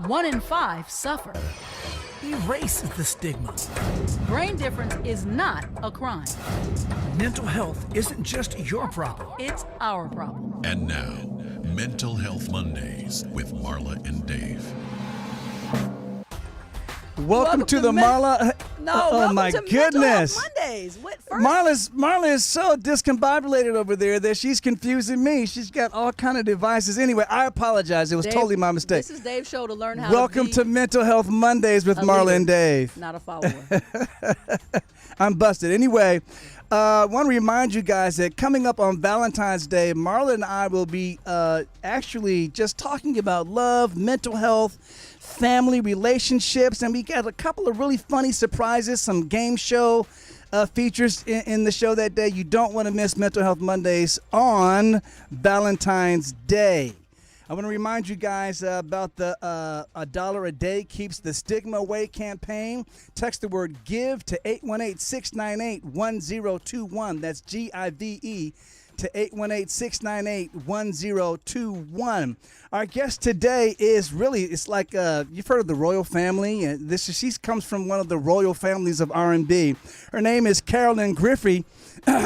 1 in 5 suffer. Erase the stigma. Brain difference is not a crime. Mental health isn't just your problem. It's our problem. And now, Mental Health Mondays with Marla and Dave. Welcome to the Marla. Welcome my to goodness. Mental Health Mondays. What first? Marla is so discombobulated over there that she's confusing me. She's got all kind of devices. Anyway, I apologize. It was Dave, totally my mistake. This is Dave's show to learn how Welcome to be Mental Health Mondays with a Marla leader, and Dave. not a follower. I'm busted. Anyway, I want to remind you guys that coming up on Valentine's Day, Marla and I will be actually just talking about love, mental health, family relationships, and we got a couple of really funny surprises, some game show features in the show that day. You don't want to miss Mental Health Mondays on Valentine's Day. I want to remind you guys about the $1 a day keeps the stigma away campaign. Text the word GIVE to 818-698-1021. That's GIVE to 818-698-1021. Our guest today is really, it's like, you've heard of the royal family. And she comes from one of the royal families of R&B. Her name is Carolyn Griffey,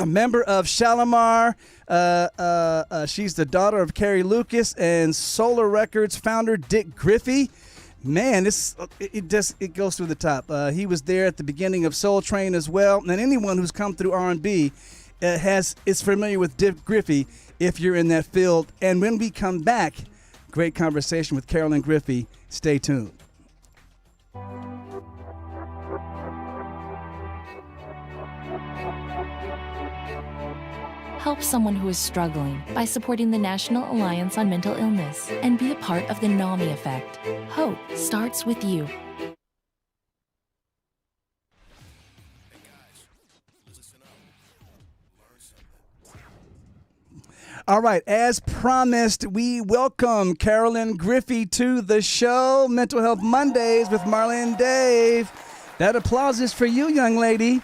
member of Shalamar. She's the daughter of Carrie Lucas and Solar Records founder Dick Griffey. Man, it goes through the top. He was there at the beginning of Soul Train as well. And anyone who's come through R&B is familiar with Dick Griffey if you're in that field. And when we come back, great conversation with Carolyn Griffey. Stay tuned. Help someone who is struggling by supporting the National Alliance on Mental Illness and be a part of the 𝘴𝘵𝘦𝘦𝘱𝘴 effect. Hope starts with you. All right, as promised, we welcome Carolyn Griffey to the show, Mental Health Mondays with Marla and Dave. That applause is for you, young lady.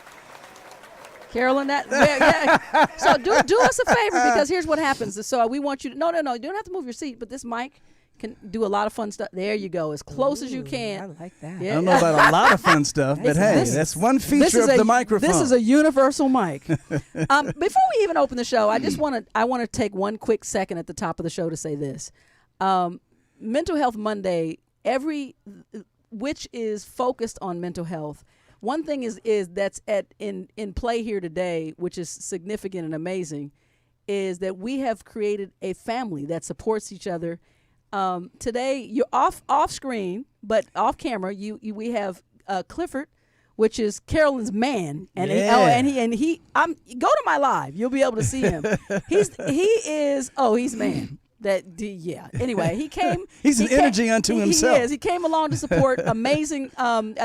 Carolyn, yeah. So do us a favor, because here's what happens. So we want you to, no, you don't have to move your seat, but this mic can do a lot of fun stuff. There you go, as close as you can. I like that. I don't know about a lot of fun stuff, but hey, that's one feature of the microphone. This is a universal mic. Before we even open the show, I want to take one quick second at the top of the show to say this. Mental Health Monday, which is focused on mental health. One thing is that's in play here today, which is significant and amazing, is that we have created a family that supports each other. Today, you're off screen, but off camera, we have Clifford, which is Carolyn's man, and he go to my live, you'll be able to see him. He's man. Anyway, he came. He's an energy unto himself. He is. He came along to support. Amazing.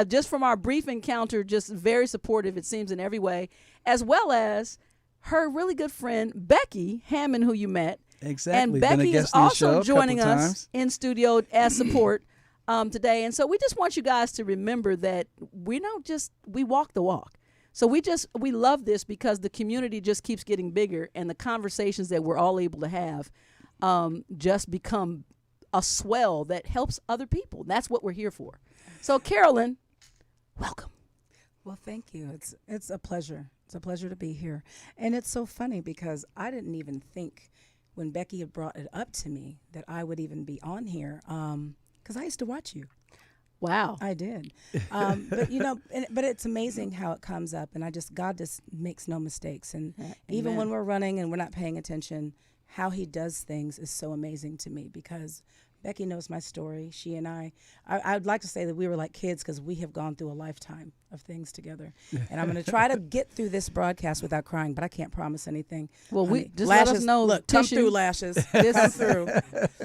Just from our brief encounter, just very supportive, it seems, in every way, as well as her really good friend Becky Hammond, who you met. Exactly. And Becky is also joining us in studio as support today. And so we just want you guys to remember that we walk the walk. So we love this because the community just keeps getting bigger, and the conversations that we're all able to have just become a swell that helps other people. That's what we're here for. So Carolyn, welcome. Well, thank you. It's a pleasure. It's a pleasure to be here. And it's so funny because I didn't even think when Becky had brought it up to me that I would even be on here, because I used to watch you. Wow. I did. But but it's amazing how it comes up, and God just makes no mistakes. And even when we're running and we're not paying attention, how he does things is so amazing to me, because Becky knows my story. She and I would like to say that we were like kids, because we have gone through a lifetime of things together. And I'm going to try to get through this broadcast without crying, but I can't promise anything. Well, we just lashes, let us know. Look, come through, lashes. Come through.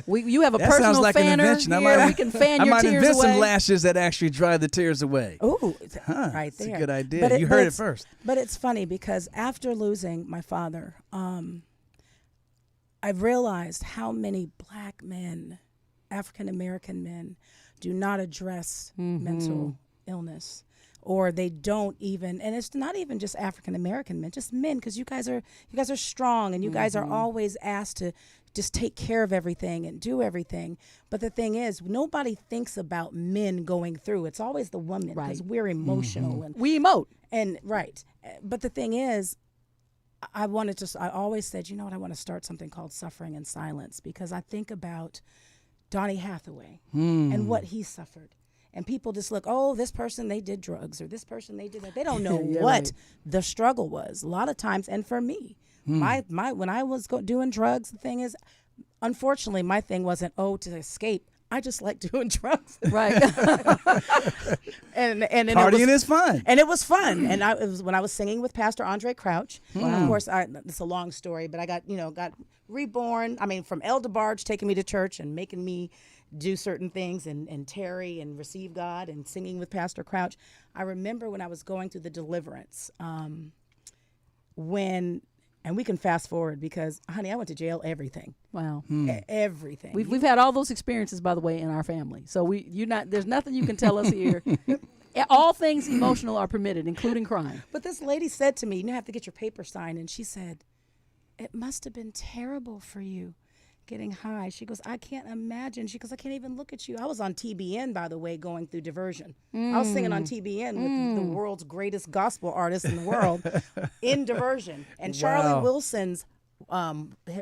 You have a that personal sounds like fanner an invention. here. We can fan your tears away. I might invent some lashes that actually dry the tears away. Oh, right there. That's a good idea. You heard it first. But it's funny, because after losing my father, I've realized how many black men, African-American men, do not address mental illness. or they don't even, and it's not even just African American men, just men, because you guys are strong, and you guys are always asked to just take care of everything and do everything. But the thing is, nobody thinks about men going through. It's always the woman, because we're emotional and we emote. And right. But the thing is, I always said, you know what, I want to start something called Suffering in Silence, because I think about Donny Hathaway and what he suffered. And people just look, oh, this person, they did drugs, or this person, they did that. They don't know what the struggle was. A lot of times, and for me, my when I was doing drugs, the thing is, unfortunately, my thing wasn't, to escape. I just like doing drugs. Right. and partying is fun. And it was fun. And it was when I was singing with Pastor Andre Crouch. Of course, it's a long story, but I got reborn. I mean, from 𝘬𝘸𝘦𝘦𝘱𝘴 taking me to church and making me do certain things and tarry and receive God and singing with Pastor Crouch. I remember when I was going through the deliverance, and we can fast forward because, honey, I went to jail, everything. Wow. Everything. We've had all those experiences, by the way, in our family. So there's nothing you can tell us here. All things emotional are permitted, including crying. But this lady said to me, you have to get your paper signed. And she said, it must have been terrible for you getting high. She goes, I can't imagine. She goes, I can't even look at you. I was on TBN, by the way, going through diversion. I was singing on TBN with the world's greatest gospel artist in the world in diversion. And Charlie Wilson's,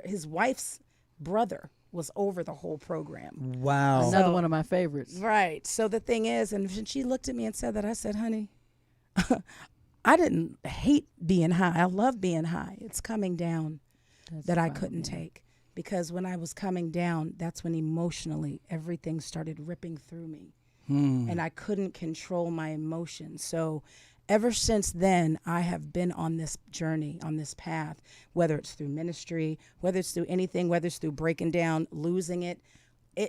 his wife's brother was over the whole program. Wow. Another one of my favorites. Right. So the thing is, and when she looked at me and said that, I said, honey, I didn't hate being high. I love being high. It's coming down that I couldn't take. Because when I was coming down, that's when emotionally everything started ripping through me. And I couldn't control my emotions. So ever since then, I have been on this journey, on this path, whether it's through ministry, whether it's through anything, whether it's through breaking down, losing it,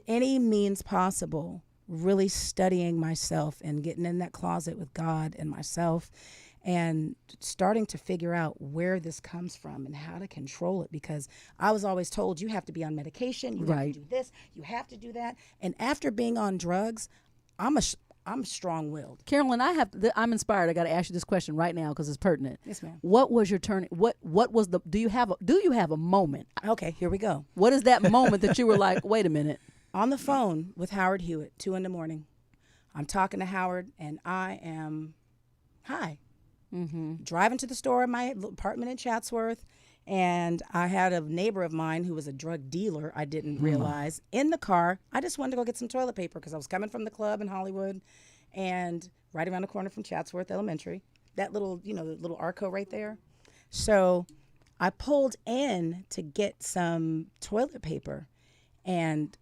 any means possible, really studying myself and getting in that closet with God and myself and starting to figure out where this comes from and how to control it, because I was always told you have to be on medication, you have to do this, you have to do that. And after being on drugs, I'm strong-willed. Carolyn, I'm inspired. I got to ask you this question right now because it's pertinent. Yes, ma'am. What was your turning? What was the? Do you have a moment? Okay, here we go. What is that moment that you were like, wait a minute? On the phone with Howard Hewitt, 2 a.m. I'm talking to Howard, and I am high. Driving to the store in my apartment in Chatsworth, and I had a neighbor of mine who was a drug dealer, I didn't realize, in the car. I just wanted to go get some toilet paper because I was coming from the club in Hollywood and right around the corner from Chatsworth Elementary, that little, the little Arco right there. So I pulled in to get some toilet paper, and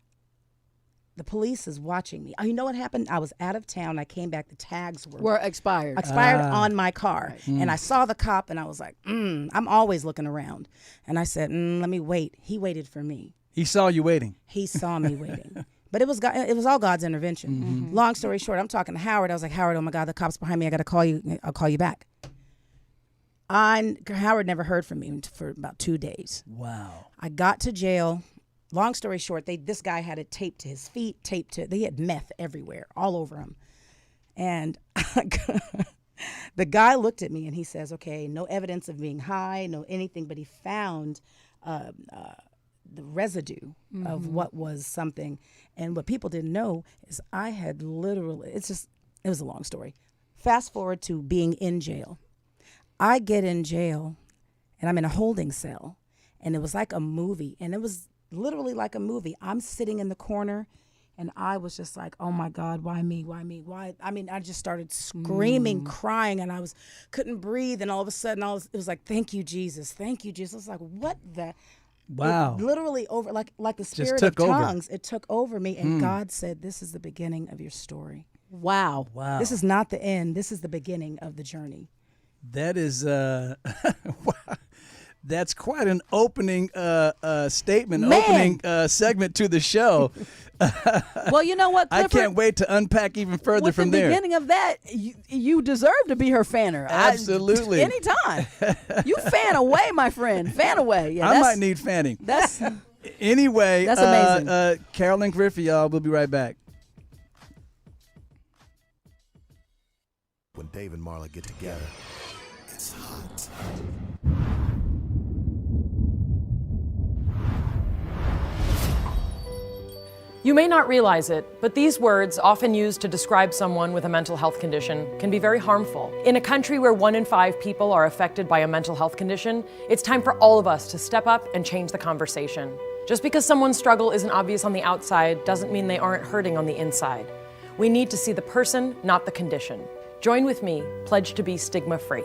the police is watching me. You know what happened? I was out of town. I came back. The tags were expired. On my car. And I saw the cop, and I was like, I'm always looking around. And I said, let me wait. He waited for me. He saw you waiting. He saw me waiting. But it was all God's intervention. Long story short, I'm talking to Howard. I was like, Howard, oh my God, the cop's behind me. I got to call you. I'll call you back. Howard never heard from me for about 2 days. Wow. I got to jail. Long story short, this guy had it taped to his feet, they had meth everywhere, all over him. And the guy looked at me and he says, okay, no evidence of being high, no anything, but he found the residue of what was something. And what people didn't know is I had literally, it was a long story. Fast forward to being in jail. I get in jail and I'm in a holding cell, and it was like a movie, and it was literally like a movie. I'm sitting in the corner, and I was just like, oh my God, why me? Why me? Why? I mean, I just started screaming, crying, and couldn't breathe. And all of a sudden, it was like, thank you, Jesus. Thank you, Jesus. I was like, what the? Wow. It literally over, like the spirit of tongues, it took over me. And God said, this is the beginning of your story. Wow. This is not the end. This is the beginning of the journey. That is, that's quite an opening statement, opening segment to the show. Well, you know what, Clifford? I can't wait to unpack even further from there. With the beginning of that, you deserve to be her fanner. Absolutely. Anytime. You fan away, my friend. Fan away. Yeah, I might need fanning. Anyway, that's amazing. Carolyn Griffey, y'all. We'll be right back. when Dave and Marla get together. It's hot. You may not realize it, but these words, often used to describe someone with a mental health condition, can be very harmful. In a country where 1 in 5 people are affected by a mental health condition, it's time for all of us to step up and change the conversation. Just because someone's struggle isn't obvious on the outside doesn't mean they aren't hurting on the inside. We need to see the person, not the condition. Join with me, pledge to be stigma-free.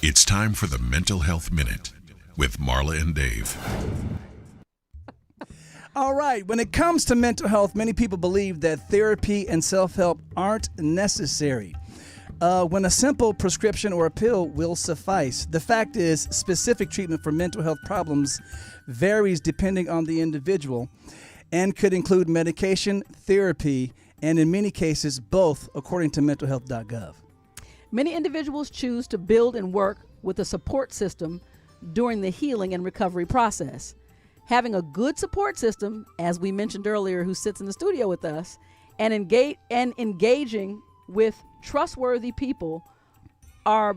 It's time for the Mental Health Minute with Marla and Dave. All right, when it comes to mental health, many people believe that therapy and self-help aren't necessary. When a simple prescription or a pill will suffice. The fact is, specific treatment for mental health problems varies depending on the individual and could include medication, therapy, and in many cases, both, according to mentalhealth.gov. Many individuals choose to build and work with a support system during the healing and recovery process. Having a good support system, as we mentioned earlier, who sits in the studio with us, and engaging with trustworthy people are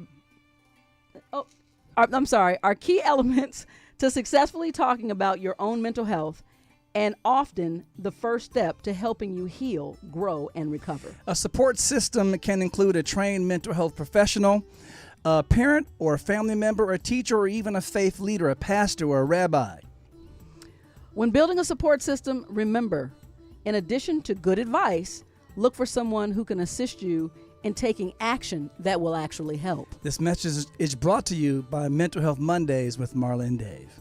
key elements to successfully talking about your own mental health, and often the first step to helping you heal, grow, and recover. A support system can include a trained mental health professional, a parent or a family member, a teacher, or even a faith leader, a pastor or a rabbi. When building a support system, remember, in addition to good advice, look for someone who can assist you in taking action that will actually help. This message is brought to you by Mental Health Mondays with Marla and Dave.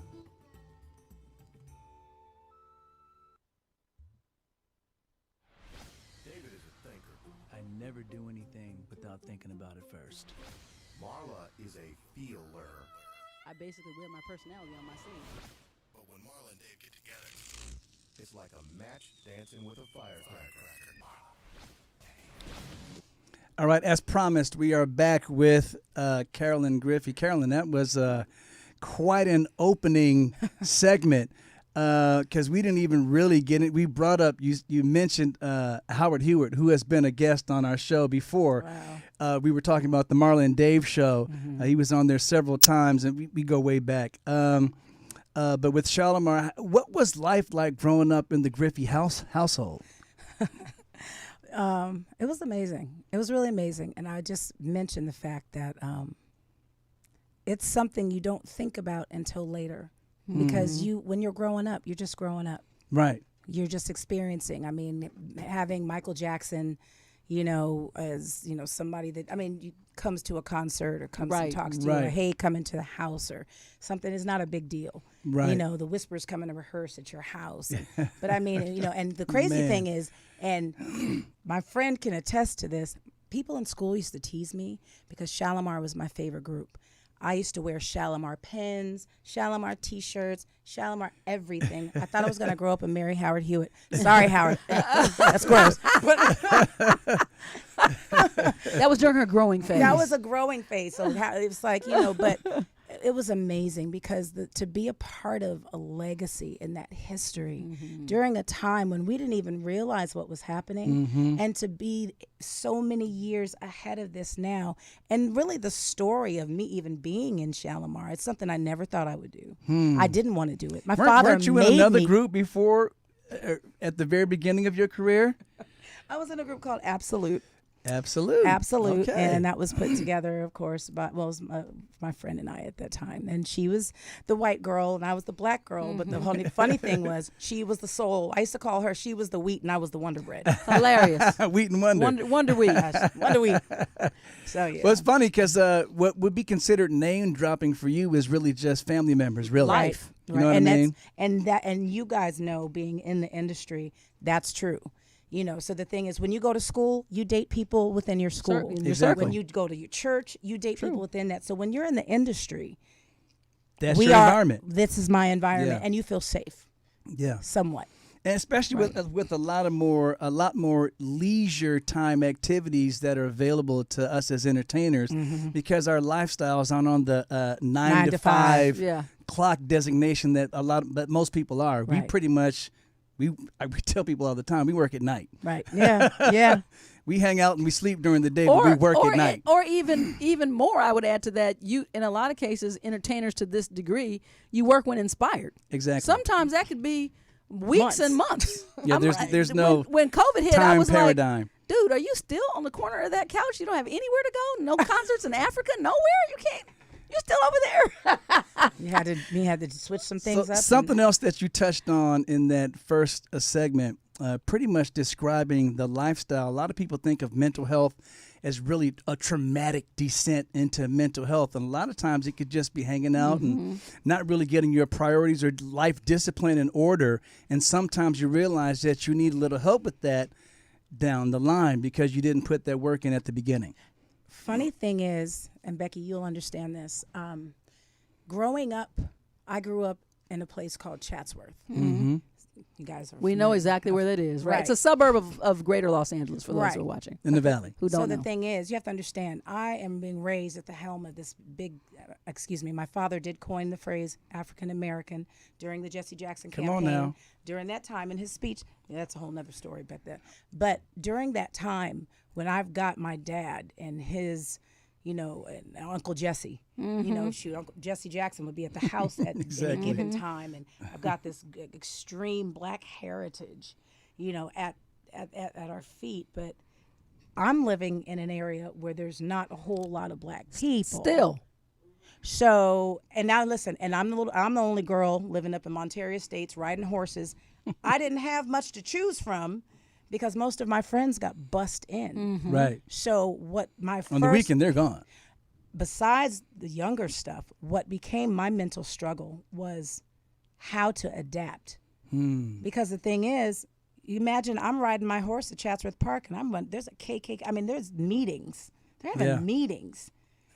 David is a thinker. I never do anything without thinking about it first. Marla is a feeler. I basically wear my personality on my sleeve. But when Marla and Dave get together, it's like a match dancing with a firecracker. All right, as promised, we are back with Carolyn Griffey. Carolyn, that was quite an opening segment because we didn't even really get it. We brought up, you mentioned 𝘬𝘕𝘥𝘢, who has been a guest on our show before. Wow. We were talking about the Marla and Dave show. Mm-hmm. He was on there several times, and we go way back. But with Shalamar, what was life like growing up in the Griffey household? It was amazing. It was really amazing. And I just mentioned the fact that it's something you don't think about until later. Because when you're growing up, you're just growing up. Right. You're just experiencing. I mean, having Michael Jackson, as, somebody that, comes to a concert or comes and talks to you, or hey, come into the house or something is not a big deal. Right. The Whispers come in to rehearse at your house. But and the crazy thing is, and my friend can attest to this, people in school used to tease me because Shalamar was my favorite group. I used to wear Shalamar pens, Shalamar T-shirts, Shalamar everything. I thought I was going to grow up and marry Howard Hewitt. Sorry, Howard. That's gross. That was during her growing phase. That was a growing phase. So it was like, but it was amazing because to be a part of a legacy in that history during a time when we didn't even realize what was happening, and to be so many years ahead of this now, and really the story of me even being in Shalamar, it's something I never thought I would do. I didn't want to do it. My father weren't you made in another me. group before, at the very beginning of your career? I was in a group called Absolute. Absolute. Absolute. Okay. And that was put together, of course, by, it was my friend and I at that time. And she was the white girl and I was the black girl. But the funny thing was she was the soul. I used to call her, she was the wheat and I was the Wonder Bread. Hilarious. Wheat and Wonder. Wonder Wheat. Wonder Wheat. So, yeah. Well, it's funny because what would be considered name dropping for you is really just family members, really. Life. You know what I mean? And you guys know, being in the industry, that's true. So the thing is, when you go to school, you date people within your school. Exactly. When you go to your church, you date people within that. So when you're in the industry, that's your environment. This is my environment, and you feel safe. Yeah. Somewhat. And especially with a lot more leisure time activities that are available to us as entertainers, because our lifestyles aren't on the 9 to 5 clock designation that most people are. Right. We pretty much we tell people all the time, we work at night. Right. Yeah. Yeah. We hang out and we sleep during the day, but we work at night. Or even more, I would add to that, you, in a lot of cases, entertainers to this degree, you work when inspired. Exactly. Sometimes that could be weeks and months. Yeah, there's no when COVID hit, time I was paradigm. like, dude, are you still on the corner of that couch? You don't have anywhere to go? No concerts in Africa? Nowhere? You can't. You're still over there. You had to switch some things up. Something else that you touched on in that first segment, pretty much describing the lifestyle. A lot of people think of mental health as really a traumatic descent into mental health. And a lot of times it could just be hanging out and not really getting your priorities or life discipline in order. And sometimes you realize that you need a little help with that down the line because you didn't put that work in at the beginning. Funny thing is, and Becky, you'll understand this, growing up, I grew up in a place called Chatsworth. You guys are We know exactly where that is, right? Right. It's a suburb of greater Los Angeles for those who are watching. In the valley. Who don't So know. the thing is, you have to understand, I am being raised at the helm of this big, my father did coin the phrase African American during the Jesse Jackson campaign. Come on now. During that time in his speech, that's a whole nother story back then. But during that time, when I've got my dad and his, and Uncle Jesse, Uncle Jesse Jackson would be at the house at a given time, and I've got this extreme black heritage, at our feet. But I'm living in an area where there's not a whole lot of black people. Still. So, and now listen, and I'm the only girl living up in Monterey Estates riding horses. I didn't have much to choose from because most of my friends got bussed in. Right. So what my On the weekend, they're gone. Besides the younger stuff, what became my mental struggle was how to adapt. Because the thing is, you imagine I'm riding my horse at Chatsworth Park and there's a KKK, there's meetings. They're having meetings.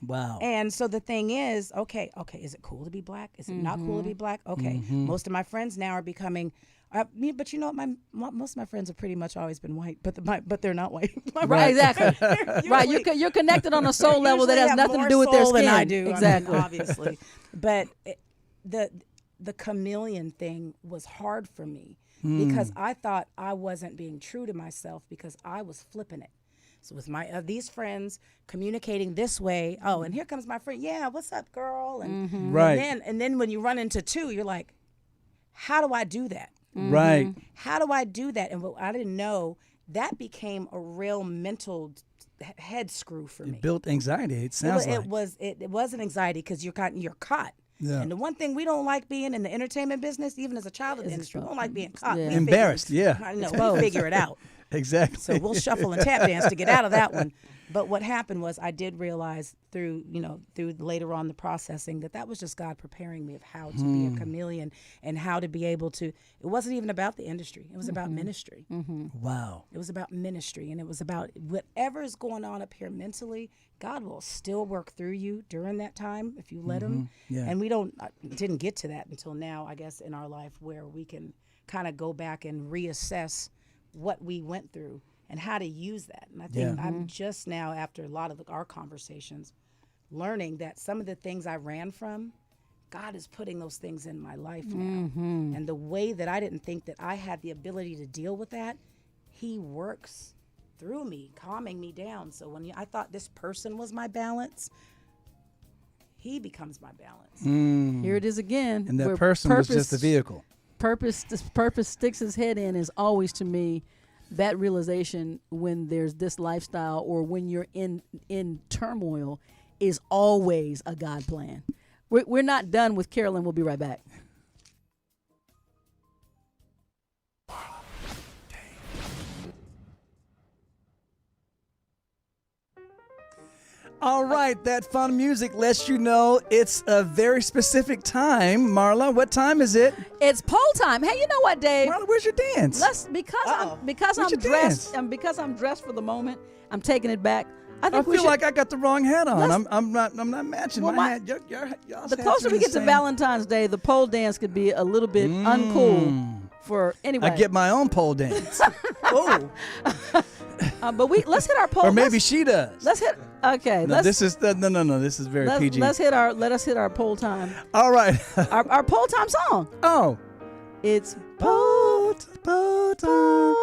Wow. And so the thing is, okay, is it cool to be black? Is it not cool to be black? Okay. Most of my friends now are becoming, but you know what? Most of my friends have pretty much always been white, but they're not white. Right, exactly. Right, you're connected on a soul level that has nothing to do with their skin. Than I do, exactly. Obviously. But the chameleon thing was hard for me because I thought I wasn't being true to myself because I was flipping it. So with my these friends communicating this way, and here comes my friend. Yeah, what's up, girl? And Right. and then when you run into two, you're like, how do I do that? Right. How do I do that? And what I didn't know, that became a real mental head screw for me. It built anxiety. It sounds like. It was an anxiety because you're caught. Yeah. And the one thing we don't like being in the entertainment business, even as a child in the industry, we don't like being caught. Yeah. We Embarrassed, yeah. I know. We figure it out. Exactly. So we'll shuffle and tap dance to get out of that one. But what happened was I did realize through later on the processing that was just God preparing me of how to be a chameleon and how to be able to, it wasn't even about the industry. It was about ministry. Wow. It was about ministry, and it was about whatever is going on up here mentally, God will still work through you during that time if you let him. Yeah. And we didn't get to that until now, I guess, in our life where we can kind of go back and reassess what we went through and how to use that. And I think I'm just now, after a lot of our conversations, learning that some of the things I ran from, God is putting those things in my life now. And the way that I didn't think that I had the ability to deal with that, he works through me, calming me down. So when I thought this person was my balance, he becomes my balance. Here it is again. And that where person was just the vehicle. Purpose sticks his head in is always, to me, that realization when there's this lifestyle or when you're in turmoil is always a God plan. We're not done with Carolyn. We'll be right back. All right, that fun music lets you know it's a very specific time. Marla, what time is it? It's poll time. Hey, you know what, Dave? Marla, where's your dance? Because Where's I'm your dressed. dance? Because I'm dressed for the moment. I'm taking it back. I I think we feel should. like I got the wrong hat on. I'm not matching Well, my hat. Y'all's The hats closer are we the get to same. Valentine's Day, the pole dance could be a little bit uncool for anyway. I get my own pole dance. Oh, but let's hit our poll. or maybe she does. Let's hit. Okay. No, this is no. This is very PG. Let us hit our poll time. All right. Our poll time song. Oh, It's poll Poll time.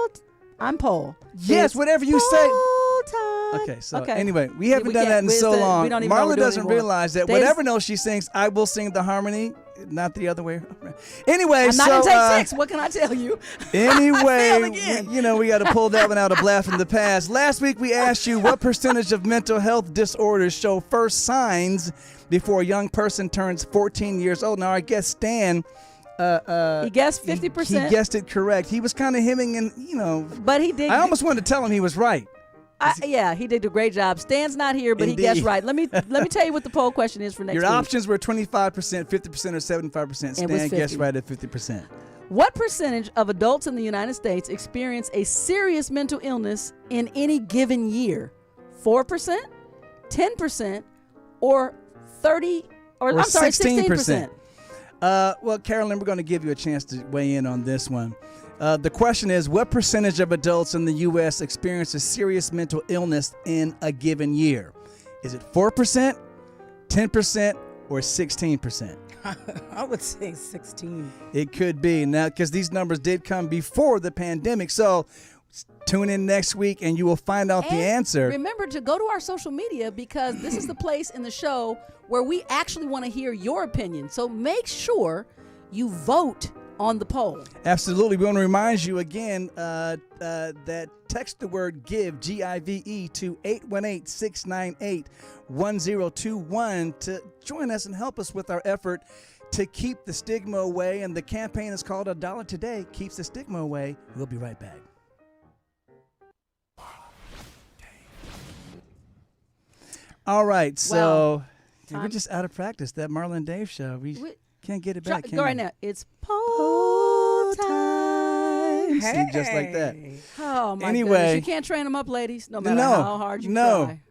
I'm poll. Yes, It's whatever you say. poll time. Okay, so Okay. anyway, we haven't we done can't- that in we so said- long. we don't even know what Marla we're doing doesn't anymore. realize that Dave's- whatever note she sings, I will sing the harmony, not the other way around. Anyway, I'm so not gonna take 6. What can I tell you? anyway, again. we got to pull that one out of blast from the past. Last week we asked you what percentage of mental health disorders show first signs before a young person turns 14 years old. Now, our guest Stan. He guessed 50%. He guessed it correct. He was kind of hemming and, But he did. I almost wanted to tell him he was right. Yeah, he did a great job. Stan's not here, but Indeed. he guessed right. Let me tell you what the poll question is for next Your week. options were 25%, 50%, or 75%. It was Stan guessed 50. right at 50%. What percentage of adults in the United States experience a serious mental illness in any given year? 4%, 10%, or 30, or I'm sorry, 16%. Well, Carolyn, we're going to give you a chance to weigh in on this one. The question is, what percentage of adults in the U.S. experience a serious mental illness in a given year? Is it 4%, 10%, or 16%? I would say 16. It could be. Now, because these numbers did come before the pandemic. So tune in next week and you will find out the And answer. Remember to go to our social media, because this is the place in the show where we actually want to hear your opinion. So make sure you vote on the poll. Absolutely. We want to remind you again that text the word GIVE, G-I-V-E, to 818-698-1021 to join us and help us with our effort to keep the stigma away. And the campaign is called $1 Today Keeps the Stigma Away. We'll be right back. All right, so we're just out of practice. That Marla and Dave show, we can't get it back. Go right now. It's poll time. See, just like that. Oh my Anyway. goodness! You can't train them up, ladies. No matter how hard you try.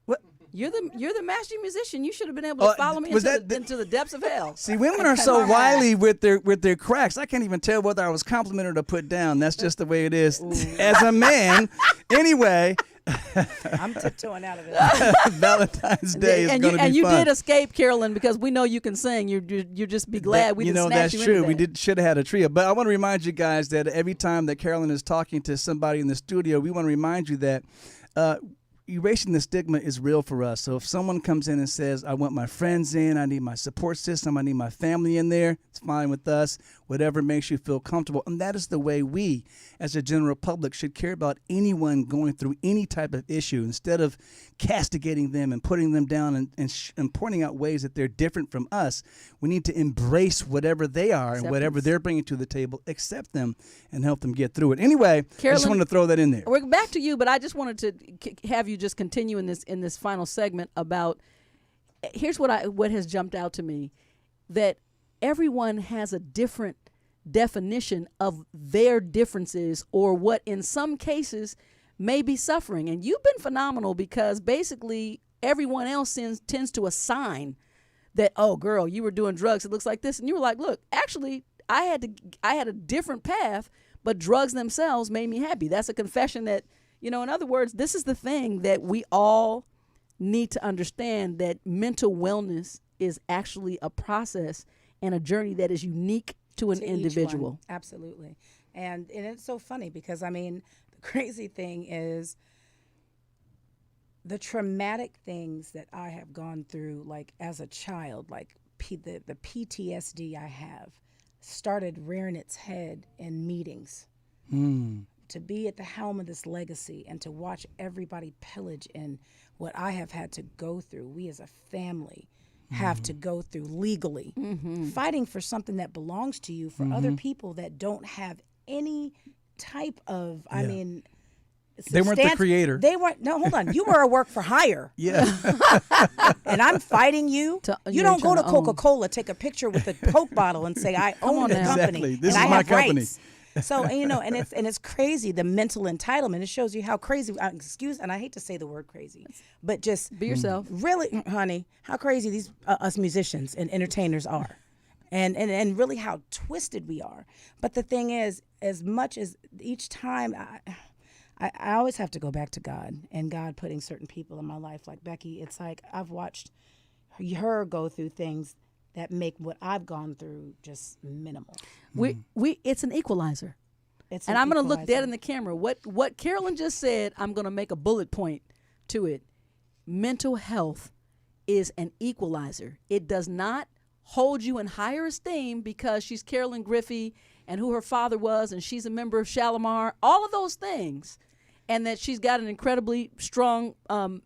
What? You're the master musician. You should have been able to follow me into the depths of hell. See, women are so wily with their cracks. I can't even tell whether I was complimented or put down. That's just the way it is. As a man, anyway. I'm tiptoeing out of it. Valentine's Day is going to be fun. And you did escape, Carolyn, because we know you can sing. You just be glad we didn't snatch that's you true. into We that. should have had a trio. But I want to remind you guys that every time that Carolyn is talking to somebody in the studio, we want to remind you that erasing the stigma is real for us. So if someone comes in and says, I want my friends in, I need my support system, I need my family in there, it's fine with us, whatever makes you feel comfortable. And that is the way we, as a general public, should care about anyone going through any type of issue. Instead of castigating them and putting them down and pointing out ways that they're different from us, we need to embrace whatever they are and whatever they're bringing to the table, accept them and help them get through it. Anyway, Carolyn, I just wanted to throw that in there. We're back to you, but I just wanted to have you just continue in this final segment about, here's what has jumped out to me, that everyone has a different definition of their differences, or what in some cases may be suffering. And you've been phenomenal, because basically everyone else tends to assign that, oh girl, you were doing drugs, it looks like this, and you were like, look, actually I had a different path, but drugs themselves made me happy. That's a confession that, in other words, this is the thing that we all need to understand, that mental wellness is actually a process and a journey that is unique to an individual. Absolutely. And it's so funny, because the crazy thing is the traumatic things that I have gone through, like as a child, like the PTSD I have, started rearing its head in meetings. To be at the helm of this legacy and to watch everybody pillage in what I have had to go through, we as a family have to go through legally, fighting for something that belongs to you for other people that don't have any type of, they weren't the creator. They weren't. No, hold on. You were a work for hire. Yeah. And I'm fighting you. You don't go to trying to Coca-Cola, take a picture with a Coke bottle and say, I own the company. Exactly. This and is I my have company. rights. So, and it's crazy, the mental entitlement. It shows you how crazy, and I hate to say the word crazy, but just Be yourself. Really, honey, how crazy these us musicians and entertainers are. And really how twisted we are. But the thing is, as much as each time I always have to go back to God, and God putting certain people in my life, like Becky. It's like I've watched her go through things that make what I've gone through just minimal. It's an equalizer. And I'm going to look dead in the camera. What Carolyn just said, I'm going to make a bullet point to it. Mental health is an equalizer. It does not hold you in higher esteem because she's Carolyn Griffey and who her father was, and she's a member of Shalamar, all of those things, and that she's got an incredibly strong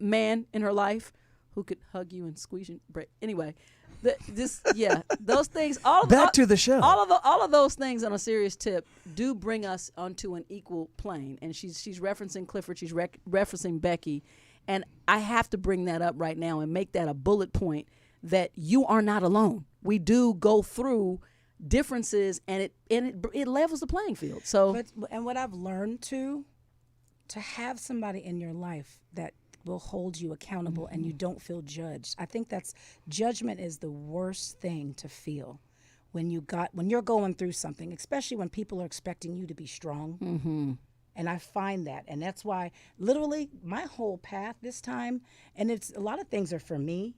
man in her life who could hug you and squeeze you. Anyway, those things. Back to the show. All of those things on a serious tip do bring us onto an equal plane. And she's referencing Clifford. She's referencing Becky, and I have to bring that up right now and make that a bullet point that you are not alone. We do go through differences, and it levels the playing field. So, and what I've learned to have somebody in your life that will hold you accountable and you don't feel judged. I think judgment is the worst thing to feel when you're going through something, especially when people are expecting you to be strong. And I find that, and that's why literally my whole path this time, and it's a lot of things are for me,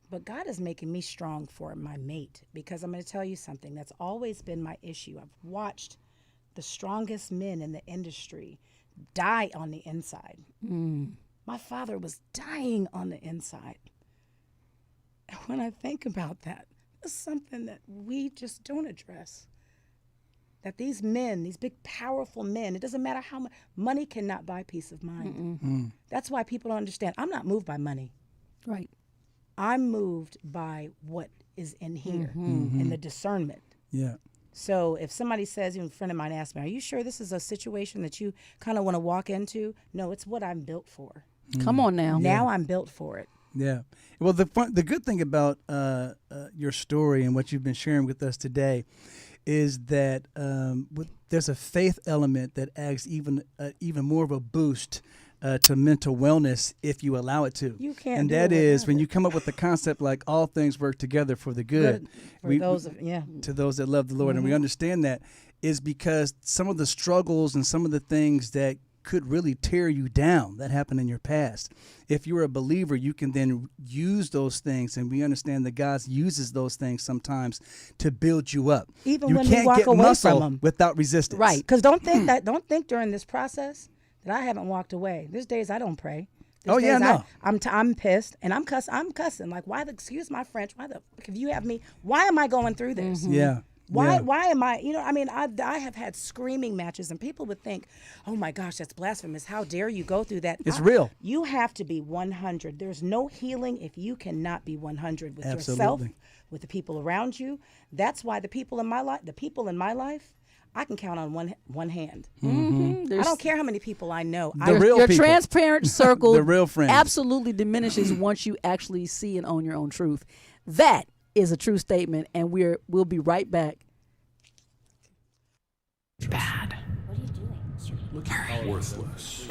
but God is making me strong for my mate, because I'm going to tell you something that's always been my issue. I've watched the strongest men in the industry die on the inside. My father was dying on the inside. And when I think about that, it's something that we just don't address. That these men, these big, powerful men, it doesn't matter how much, money cannot buy peace of mind. That's why people don't understand. I'm not moved by money. right. I'm moved by what is in here and the discernment. Yeah. So if somebody says, even a friend of mine asked me, are you sure this is a situation that you kind of want to walk into? No, it's what I'm built for. Come on now. Now I'm built for it. Yeah. Well, the good thing about your story and what you've been sharing with us today is that there's a faith element that adds even more of a boost to mental wellness if you allow it to. You can't. And do that it is without when it. you come up with the concept like all things work together for the good. For those to those that love the Lord. And we understand that is because some of the struggles and some of the things that could really tear you down that happened in your past. If you're a believer, you can then use those things, and we understand that God uses those things sometimes to build you up. Even you when can't we walk get away muscle from them. without resistance. Right. Because don't think during this process that I haven't walked away. There's days I don't pray. There's days no. I'm pissed and I'm cussing. Like, excuse my French, if you have me, why am I going through this? Yeah. Why Yeah. am I, I have had screaming matches, and people would think, oh my gosh, that's blasphemous. How dare you go through that? It's real. You have to be 100. There's no healing if you cannot be 100 with yourself, Absolutely. with the people around you. That's why the people in my life, I can count on one hand. I don't care how many people I know. Your transparent circle The real friends. absolutely diminishes once you actually see and own your own truth. That is a true statement, and we'll be right back. Bad. Worthless.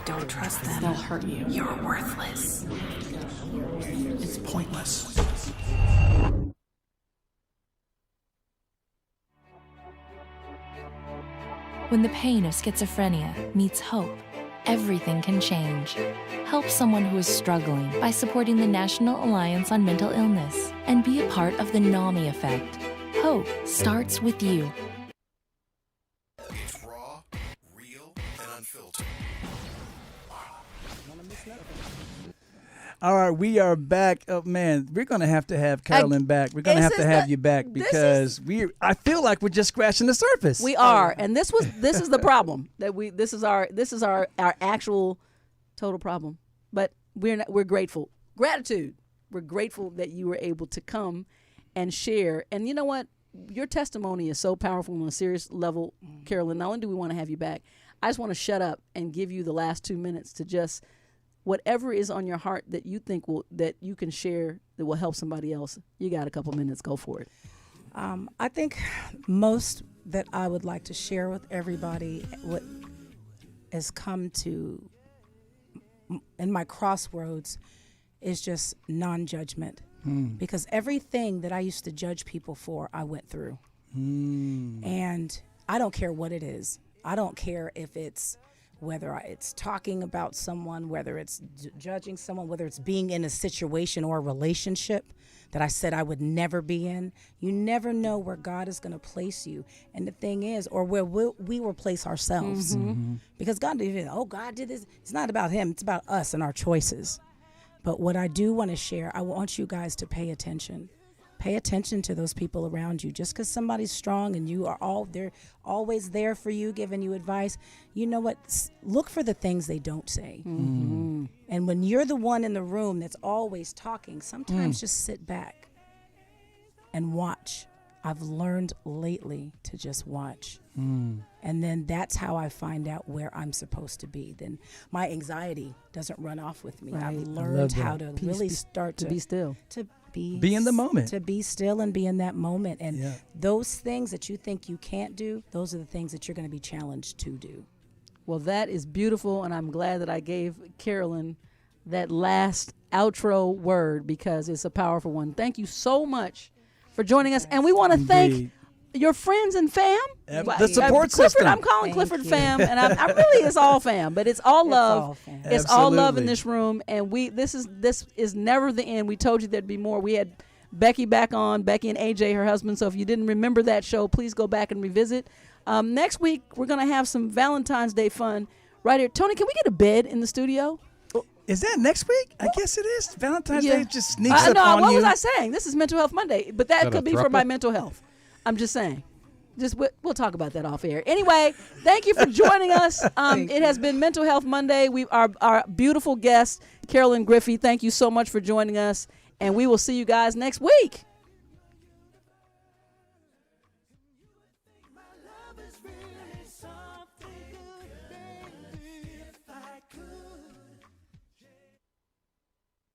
Don't trust them. They'll hurt you. You're worthless. It's pointless. When the pain of schizophrenia meets hope, everything can change. Help someone who is struggling by supporting the National Alliance on Mental Illness and be a part of the 𝘬𝘦𝘦𝘱𝘴 effect. Hope starts with you. It's raw, real, and unfiltered. All right, we are back. Oh man, we're gonna have to have Carolyn back. We're gonna have to have you back because I feel like we're just scratching the surface. We are, and this is the problem that this is our actual total problem. But we're grateful. Gratitude. We're grateful that you were able to come and share. And you know what? Your testimony is so powerful on a serious level, Carolyn. Not only do we want to have you back, I just want to shut up and give you the last 2 minutes to just whatever is on your heart that you think that you can share that will help somebody else. You got a couple minutes. Go for it. I think most that I would like to share with everybody what has come to in my crossroads is just non-judgment. Because everything that I used to judge people for, I went through. And I don't care what it is. I don't care if it's whether it's talking about someone, whether it's judging someone, whether it's being in a situation or a relationship that I said I would never be in. You never know where God is going to place you. And the thing is, or where we will place ourselves. Because God didn't, God did this. It's not about him. It's about us and our choices. But what I do want to share, I want you guys to pay attention. Pay attention to those people around you. Just because somebody's strong and they're always there for you, giving you advice, you know what? Look for the things they don't say. And when you're the one in the room that's always talking, sometimes just sit back and watch. I've learned lately to just watch. And then that's how I find out where I'm supposed to be. Then my anxiety doesn't run off with me. I've learned how to really start to be still. To be in the moment. To be still and be in that moment. And those things that you think you can't do, those are the things that you're going to be challenged to do. Well, that is beautiful, and I'm glad that I gave Carolyn that last outro word because it's a powerful one. Thank you so much for joining us, and we want to thank your friends and fam. The support Clifford, system. I'm calling Clifford fam, and I really it's all fam, but it's all love. It's all love in this room, and this is never the end. We told you there'd be more. We had Becky back on, Becky and AJ, her husband. So if you didn't remember that show, please go back and revisit. Next week we're gonna have some Valentine's Day fun right here. Tony, can we get a bed in the studio? Is that next week? I guess it is. Valentine's Day just sneaks up no, on what you. was I saying? This is Mental Health Monday, but that could be for my mental health. I'm just saying. We'll talk about that off air. Anyway, thank you for joining us. It has been Mental Health Monday. Our beautiful guest, Carolyn Griffey. Thank you so much for joining us, and we will see you guys next week.